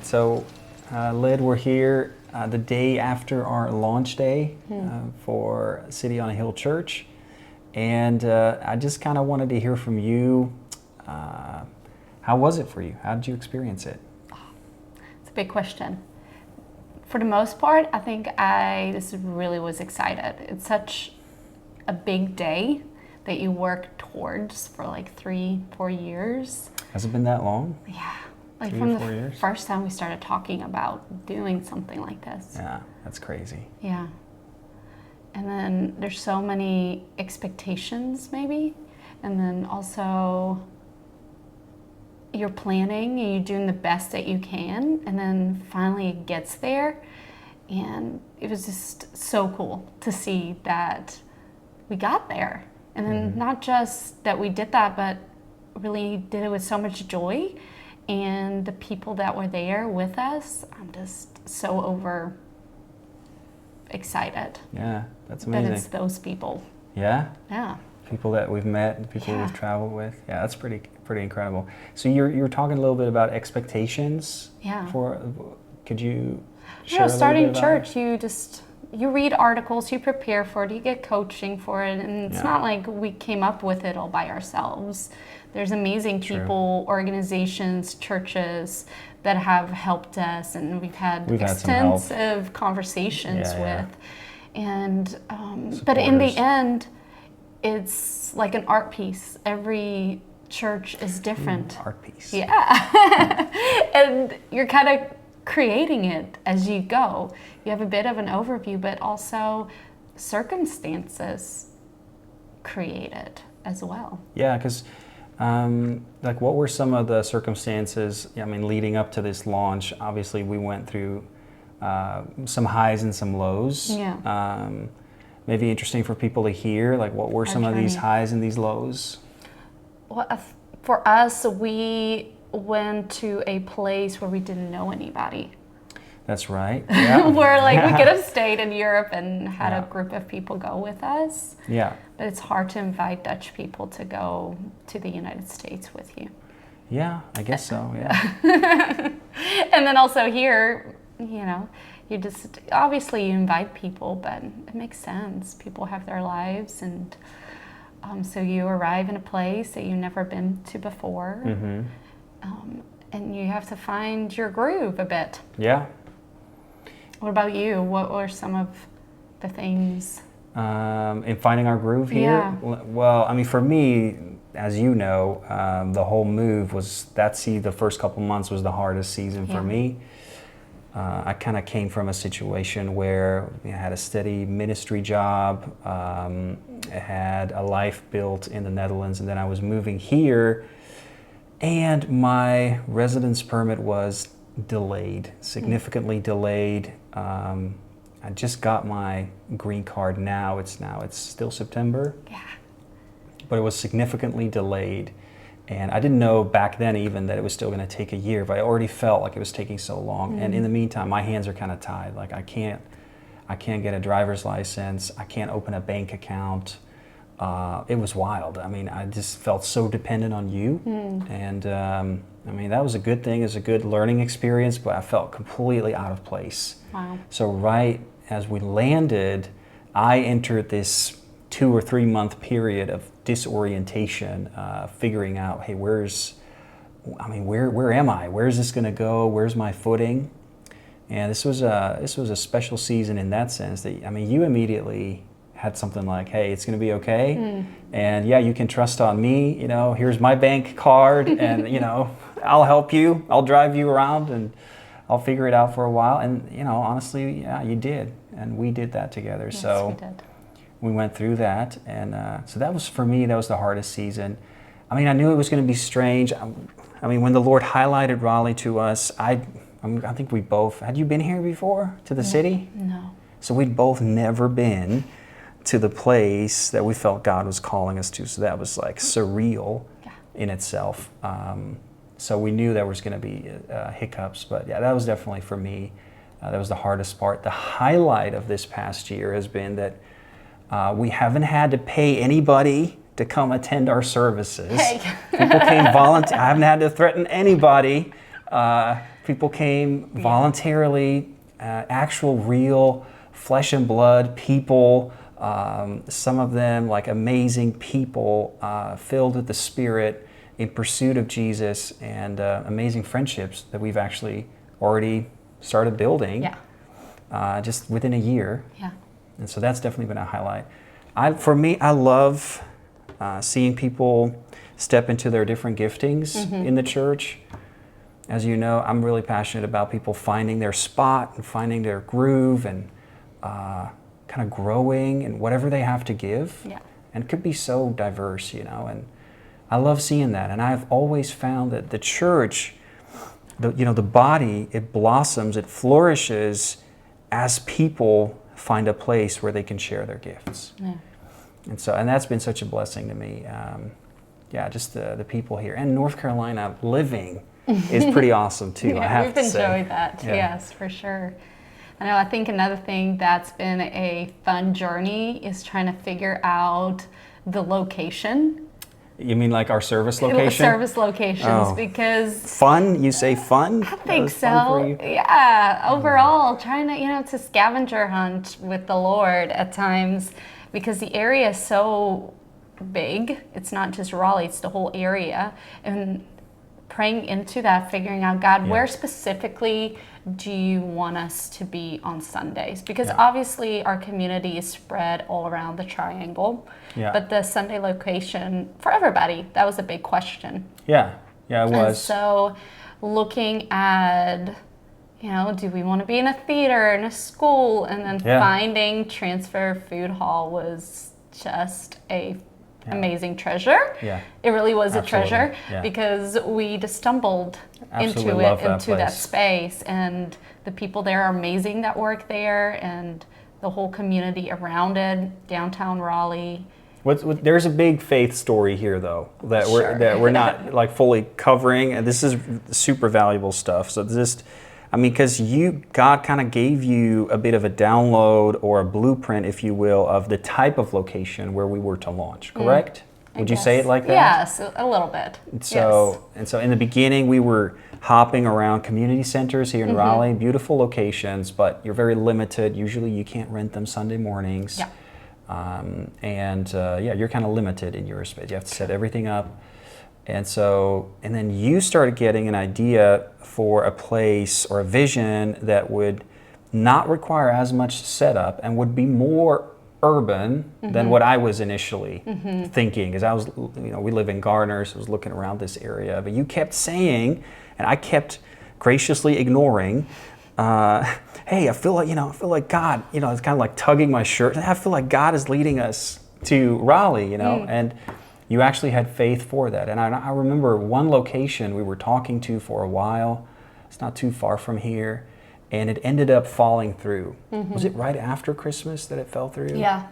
So, Lyd, we're here the day after our launch day for City on a Hill Church. And I just kind of wanted to hear from you. How was it for you? How did you experience it? It's a big question. For the most part, I think I just really was excited. It's such a big day that you work towards for like 3-4 years. Has it been that long? Yeah. Like 3 from or 4 the years? first time we started talking about doing something like this. Yeah, that's crazy. Yeah. And then there's so many expectations maybe. And then also you're planning and you're doing the best that you can. And then finally it gets there. And it was just so cool to see that we got there. And then not just that we did that, but really did it with so much joy. And the people that were there with us, I'm just so over excited. Yeah, that's amazing. That it's those people. Yeah? Yeah. People that we've met, people we've traveled with. Yeah, that's pretty incredible. So you're talking a little bit about expectations. Yeah. Could you share a little starting bit about church, you read articles, you prepare for it, you get coaching for it, and it's not like we came up with it all by ourselves. There's amazing people, organizations, churches that have helped us, and we've had extensive conversations with. And but in the end, it's like an art piece. Every church is different. Art piece. Yeah. And you're kind of creating it as you go. You have a bit of an overview, but also circumstances create it as well. Yeah, because like what were some of the circumstances, I mean, leading up to this launch? Obviously, we went through some highs and some lows. Yeah. Maybe interesting for people to hear, like what were some of these highs and these lows? Well, for us, we went to a place where we didn't know anybody. That's right. Yeah. Where like we could have stayed in Europe and had a group of people go with us. Yeah. But it's hard to invite Dutch people to go to the United States with you. Yeah, I guess so, yeah. And then also here, you just, obviously you invite people, but it makes sense. People have their lives, and so you arrive in a place that you've never been to before. Mm-hmm. And you have to find your groove a bit. Yeah. What about you? What were some of the things? In finding our groove here? Yeah. Well, I mean, for me, as you know, the whole move was, the first couple months was the hardest season for me. I kind of came from a situation where I had a steady ministry job, I had a life built in the Netherlands, and then I was moving here, and my residence permit was delayed, significantly delayed. I just got my green card now. It's still September. Yeah. But it was significantly delayed. And I didn't know back then even that it was still going to take a year, but I already felt like it was taking so long. And in the meantime, my hands are kind of tied. Like I can't get a driver's license. I can't open a bank account. It was wild. I mean, I just felt so dependent on you. And I mean, that was a good thing. It was a good learning experience, but I felt completely out of place. Wow. So right as we landed, I entered this 2 or 3 month period of disorientation, figuring out, hey, where am I? Where's this going to go? Where's my footing? And this was a special season in that sense that, I mean, you immediately had something like, hey, it's going to be okay. And yeah, you can trust on me. Here's my bank card, and I'll help you. I'll drive you around, and I'll figure it out for a while. And honestly, yeah, you did, and we did that together. Yes, so we did. We went through that, and so that was, for me, that was the hardest season. I mean, I knew it was going to be strange. I mean, when the Lord highlighted Raleigh to us, I think we both, had you been here before to the city? No. So we'd both never been to the place that we felt God was calling us to. So that was like surreal in itself. So we knew there was going to be hiccups, but yeah, that was definitely for me. That was the hardest part. The highlight of this past year has been that we haven't had to pay anybody to come attend our services. Hey. People came volunteer. I haven't had to threaten anybody. People came voluntarily, actual, real, flesh and blood people. Some of them like amazing people, filled with the Spirit, in pursuit of Jesus, and amazing friendships that we've actually already started building. Just within a year. And so that's definitely been a highlight. For me, I love seeing people step into their different giftings in the church. As you know, I'm really passionate about people finding their spot and finding their groove and kind of growing in whatever they have to give. And it could be so diverse, you know, and I love seeing that. And I've always found that the church, the body, it blossoms, it flourishes as people find a place where they can share their gifts. And that's been such a blessing to me. Just the people here. And North Carolina living is pretty awesome too, I have to say. We've enjoyed that, yes, for sure. I think another thing that's been a fun journey is trying to figure out the location. You mean like our service location? Service locations, because... Fun? You say fun? I think so. Yeah, overall, trying to, to scavenger hunt with the Lord at times, because the area is so big. It's not just Raleigh, it's the whole area. And praying into that, figuring out, God, where specifically do you want us to be on Sundays? Because obviously our community is spread all around the triangle. But the Sunday location, for everybody, that was a big question. Yeah, it was. And so looking at, do we want to be in a theater, in a school? And then finding Transfer Food Hall was just a amazing treasure. It really was a treasure, because we just stumbled into that space, and the people there are amazing that work there, and the whole community around it, downtown Raleigh. There's a big faith story here, though, that we're not like fully covering, and this is super valuable stuff. So because God kind of gave you a bit of a download or a blueprint, if you will, of the type of location where we were to launch, correct? Would you say it like that? Yes, a little bit. So in the beginning, we were hopping around community centers here in Raleigh, beautiful locations, but you're very limited. Usually you can't rent them Sunday mornings. You're kind of limited in your space. You have to set everything up. And then you started getting an idea for a place or a vision that would not require as much setup and would be more urban than what I was initially thinking. Because I was, we live in Gardner, so I was looking around this area. But you kept saying, and I kept graciously ignoring, hey, I feel like God, it's kind of like tugging my shirt. I feel like God is leading us to Raleigh, and you actually had faith for that. And I remember one location we were talking to for a while. It's not too far from here. And it ended up falling through. Was it right after Christmas that it fell through? Yeah,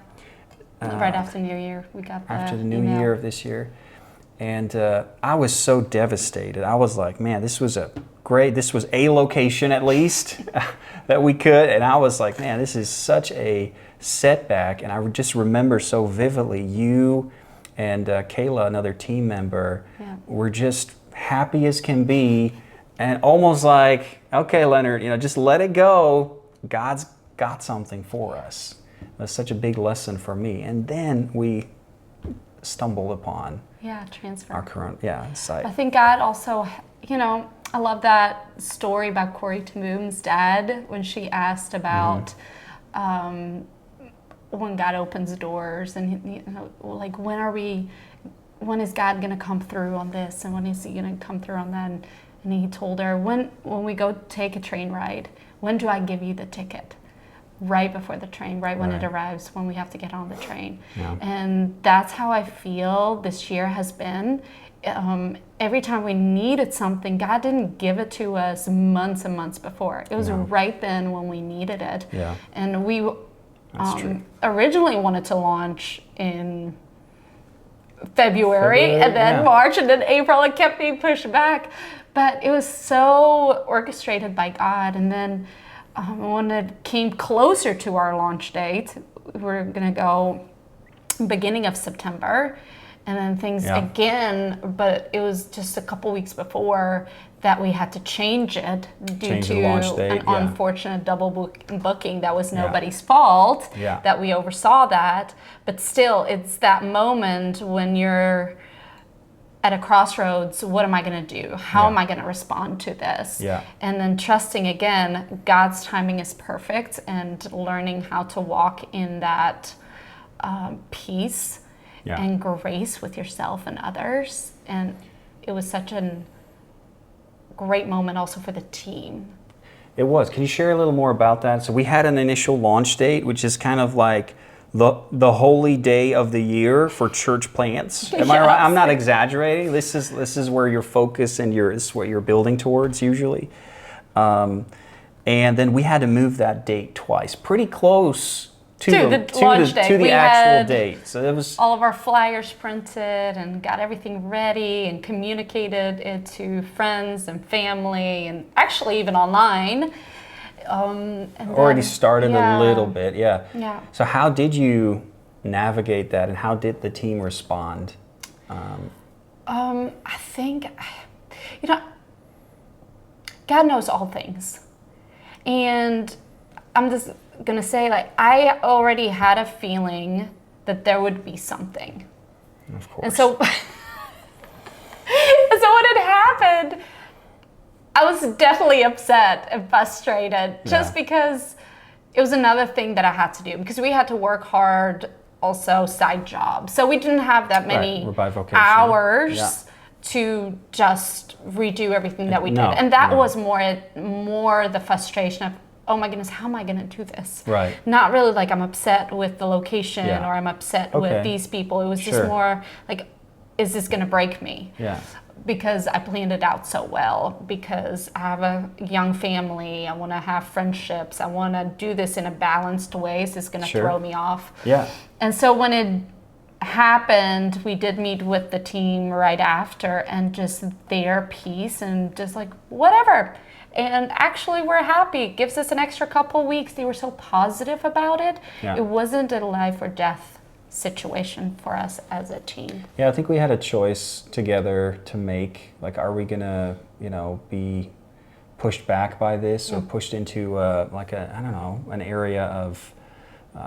right after New Year. We got after the New Year of this year. And I was so devastated. I was like, man, this was a location at least that we could. And I was like, man, this is such a setback. And I just remember so vividly you and Kayla, another team member, were just happy as can be. And almost like, okay, Lennart, just let it go. God's got something for us. It was such a big lesson for me. And then we stumbled upon Transfer. Our current site. I think God also, I love that story about Corrie ten Boom's dad when she asked about when God opens doors and when is God going to come through on this, and when is he going to come through on that? And he told her, when we go take a train ride, when do I give you the ticket? Right before the train, right when it arrives, when we have to get on the train. And that's how I feel this year has been. Every time we needed something, God didn't give it to us months and months before. It was right then when we needed it. And we originally wanted to launch in February and then March and then April. It kept being pushed back. But it was so orchestrated by God. And then when it came closer to our launch date, we were going to go beginning of September. and then things again, but it was just a couple weeks before that we had to change it due to an unfortunate double booking that was nobody's fault, that we oversaw that. But still, it's that moment when you're at a crossroads. What am I going to do? How am I going to respond to this? And then trusting again, God's timing is perfect, and learning how to walk in that peace and grace with yourself and others. And it was such a great moment also for the team. It was. Can you share a little more about that? So we had an initial launch date, which is kind of like the holy day of the year for church plants. Am I right? I'm not exaggerating. This is where your focus and this is what you're building towards usually. And then we had to move that date twice, pretty close to the actual date. So it was all of our flyers printed and got everything ready and communicated it to friends and family, and actually even online. And already started a little bit, Yeah. So how did you navigate that, and how did the team respond? I think, God knows all things, and I'm just gonna say, like, I already had a feeling that there would be something. Of course. And so, when it happened, I was definitely upset and frustrated, just because it was another thing that I had to do, because we had to work hard, also side jobs. So we didn't have that many hours to just redo everything that we did. And that was more the frustration of, oh my goodness, how am I going to do this? Right. Not really like I'm upset with the location or I'm upset with these people. It was just more like, is this going to break me? Yeah. Because I planned it out so well, because I have a young family, I want to have friendships, I want to do this in a balanced way, so it's going to throw me off. Yeah. And so when it happened, we did meet with the team right after, and just their peace and just like, whatever. And actually, we're happy. It gives us an extra couple weeks. They were so positive about it. It wasn't a life or death situation for us as a team. Yeah, I think we had a choice together to make. Like, are we gonna, be pushed back by this, or pushed into an area of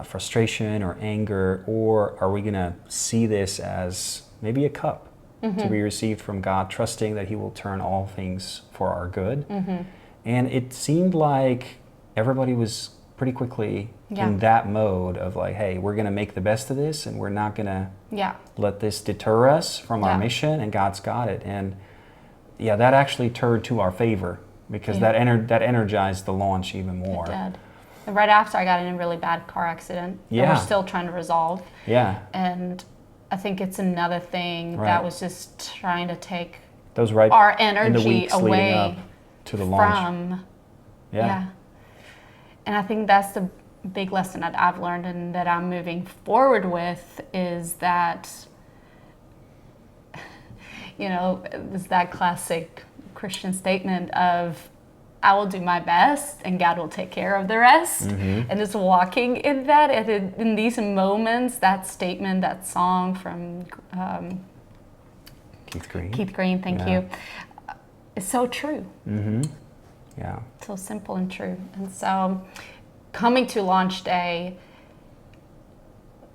frustration or anger, or are we gonna see this as maybe a cup to be received from God, trusting that He will turn all things for our good? And it seemed like everybody was pretty quickly in that mode of like, hey, we're going to make the best of this, and we're not going to let this deter us from our mission, and God's got it. And that actually turned to our favor, because that energized the launch even more. It did. And right after, I got in a really bad car accident that we're still trying to resolve. Yeah. And I think it's another thing that was just trying to take our energy away to the launch. From and I think that's the big lesson that I've learned and that I'm moving forward with, is that it's that classic Christian statement of, I will do my best and God will take care of the rest. And it's walking in that, and in these moments, that statement, that song from Keith Green, thank you. It's so true. Yeah. So simple and true. And so coming to launch day,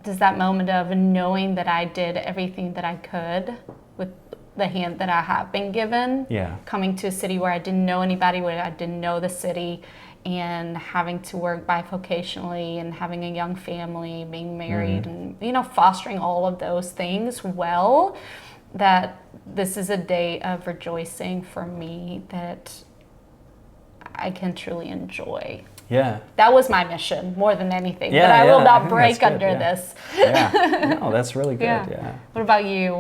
there's that moment of knowing that I did everything that I could with the hand that I have been given. Yeah. Coming to a city where I didn't know anybody, where I didn't know the city, and having to work bivocationally, and having a young family, being married, and fostering all of those things well, that this is a day of rejoicing for me that I can truly enjoy. Yeah. That was my mission more than anything. But I will not break under this. No, that's really good. Yeah. What about you?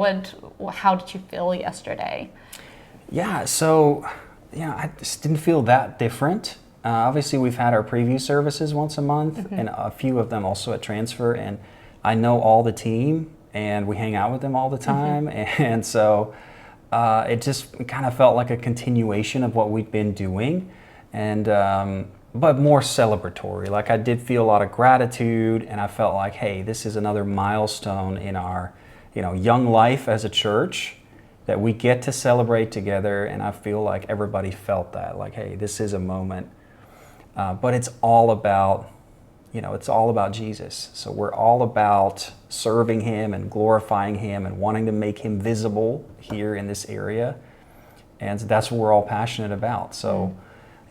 How did you feel yesterday? Yeah, so I just didn't feel that different. Obviously, we've had our preview services once a month, and a few of them also at Transfer, and I know all the team, and we hang out with them all the time, and so it just kind of felt like a continuation of what we've been doing, and but more celebratory. Like, I did feel a lot of gratitude, and I felt like, hey, this is another milestone in our young life as a church that we get to celebrate together. And I feel like everybody felt that, like, hey, this is a moment. But it's all about, it's all about Jesus. So we're all about serving him and glorifying him and wanting to make him visible here in this area. And that's what we're all passionate about. So,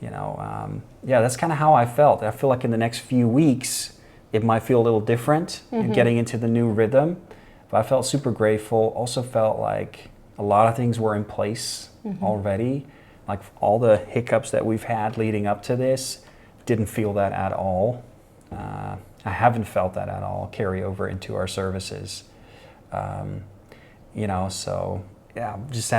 that's kind of how I felt. I feel like in the next few weeks, it might feel a little different in getting into the new rhythm. But I felt super grateful. Also felt like a lot of things were in place already. Like all the hiccups that we've had leading up to this, didn't feel that at all. I haven't felt that at all carry over into our services. Just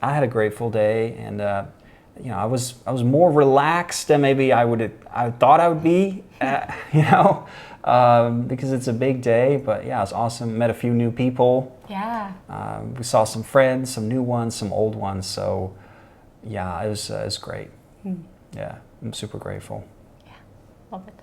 I had a grateful day, and I was more relaxed than maybe I thought I would be, because it's a big day. But yeah, it was awesome. Met a few new people. Yeah. We saw some friends, some new ones, some old ones. So yeah, it was great. Yeah, I'm super grateful. Yeah, love it.